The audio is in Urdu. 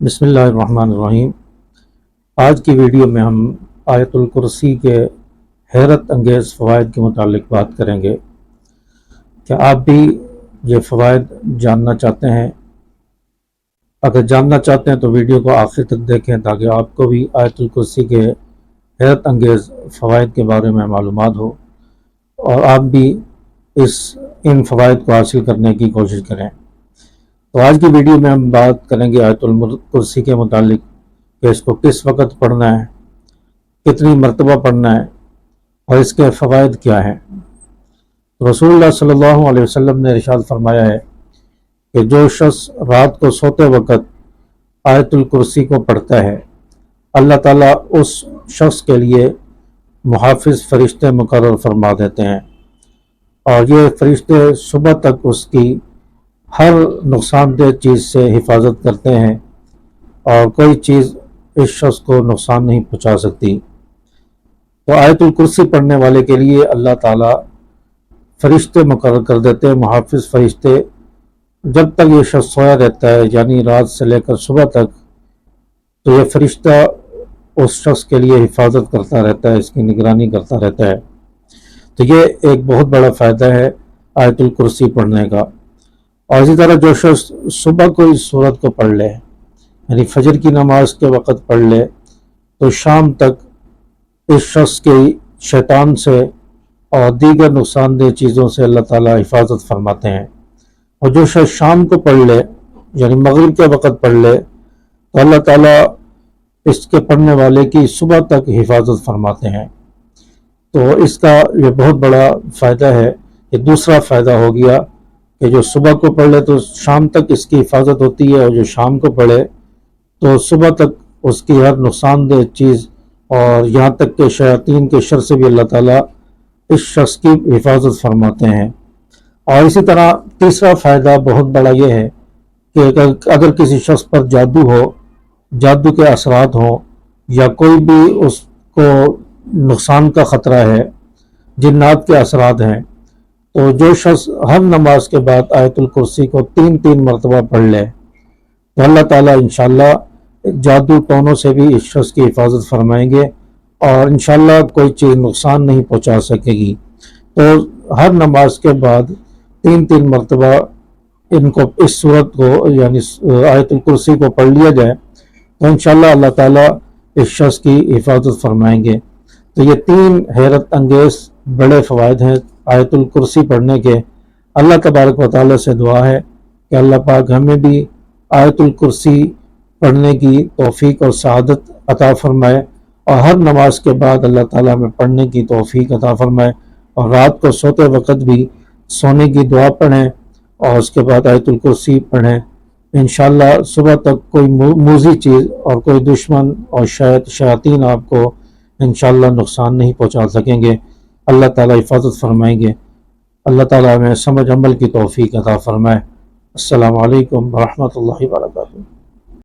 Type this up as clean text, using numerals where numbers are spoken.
بسم اللہ الرحمن الرحیم۔ آج کی ویڈیو میں ہم آیت الکرسی کے حیرت انگیز فوائد کے متعلق بات کریں گے۔ کیا آپ بھی یہ فوائد جاننا چاہتے ہیں؟ اگر جاننا چاہتے ہیں تو ویڈیو کو آخر تک دیکھیں تاکہ آپ کو بھی آیت الکرسی کے حیرت انگیز فوائد کے بارے میں معلومات ہو اور آپ بھی ان فوائد کو حاصل کرنے کی کوشش کریں۔ تو آج کی ویڈیو میں ہم بات کریں گے آیت الکرسی کے متعلق کہ اس کو کس وقت پڑھنا ہے، کتنی مرتبہ پڑھنا ہے اور اس کے فوائد کیا ہیں۔ رسول اللہ صلی اللہ علیہ وسلم نے ارشاد فرمایا ہے کہ جو شخص رات کو سوتے وقت آیت الکرسی کو پڑھتا ہے، اللہ تعالیٰ اس شخص کے لیے محافظ فرشتے مقرر فرما دیتے ہیں اور یہ فرشتے صبح تک اس کی ہر نقصان دہ چیز سے حفاظت کرتے ہیں اور کوئی چیز اس شخص کو نقصان نہیں پہنچا سکتی۔ تو آیت الکرسی پڑھنے والے کے لیے اللہ تعالیٰ فرشتے مقرر کر دیتے ہیں، محافظ فرشتے، جب تک یہ شخص سویا رہتا ہے یعنی رات سے لے کر صبح تک، تو یہ فرشتہ اس شخص کے لیے حفاظت کرتا رہتا ہے، اس کی نگرانی کرتا رہتا ہے۔ تو یہ ایک بہت بڑا فائدہ ہے آیت الکرسی پڑھنے کا۔ اور اسی طرح جو شخص صبح کو اس سورت کو پڑھ لے یعنی فجر کی نماز کے وقت پڑھ لے تو شام تک اس شخص کی شیطان سے اور دیگر نقصان دہ چیزوں سے اللہ تعالیٰ حفاظت فرماتے ہیں۔ اور جو شخص شام کو پڑھ لے یعنی مغرب کے وقت پڑھ لے تو اللہ تعالیٰ اس کے پڑھنے والے کی صبح تک حفاظت فرماتے ہیں۔ تو اس کا یہ بہت بڑا فائدہ ہے۔ یہ دوسرا فائدہ ہو گیا کہ جو صبح کو پڑھ لے تو شام تک اس کی حفاظت ہوتی ہے، اور جو شام کو پڑھے تو صبح تک اس کی ہر نقصان دہ چیز اور یہاں تک کہ شیاطین کے شر سے بھی اللہ تعالیٰ اس شخص کی حفاظت فرماتے ہیں۔ اور اسی طرح تیسرا فائدہ بہت بڑا یہ ہے کہ اگر کسی شخص پر جادو ہو، جادو کے اثرات ہوں یا کوئی بھی اس کو نقصان کا خطرہ ہے، جنات کے اثرات ہیں، تو جو شخص ہر نماز کے بعد آیت الکرسی کو 3 مرتبہ پڑھ لے تو اللہ تعالیٰ انشاءاللہ جادو ٹونوں سے بھی اس شخص کی حفاظت فرمائیں گے اور انشاءاللہ کوئی چیز نقصان نہیں پہنچا سکے گی۔ تو ہر نماز کے بعد 3 مرتبہ ان کو اس صورت کو یعنی آیت الکرسی کو پڑھ لیا جائے تو انشاءاللہ اللہ تعالیٰ اس شخص کی حفاظت فرمائیں گے۔ تو یہ 3 حیرت انگیز بڑے فوائد ہیں آیت الکرسی پڑھنے کے۔ اللہ تبارک و تعالیٰ سے دعا ہے کہ اللہ پاک ہمیں بھی آیت الکرسی پڑھنے کی توفیق اور سعادت عطا فرمائے اور ہر نماز کے بعد اللہ تعالیٰ ہمیں پڑھنے کی توفیق عطا فرمائے، اور رات کو سوتے وقت بھی سونے کی دعا پڑھیں اور اس کے بعد آیت الکرسی پڑھیں۔ انشاءاللہ صبح تک کوئی موذی چیز اور کوئی دشمن اور شیاطین آپ کو انشاءاللہ نقصان نہیں پہنچا سکیں گے، اللہ تعالیٰ حفاظت فرمائیں گے۔ اللہ تعالیٰ ہمیں سمجھ عمل کی توفیق عطا فرمائے۔ السلام علیکم ورحمۃ اللہ وبرکاتہ۔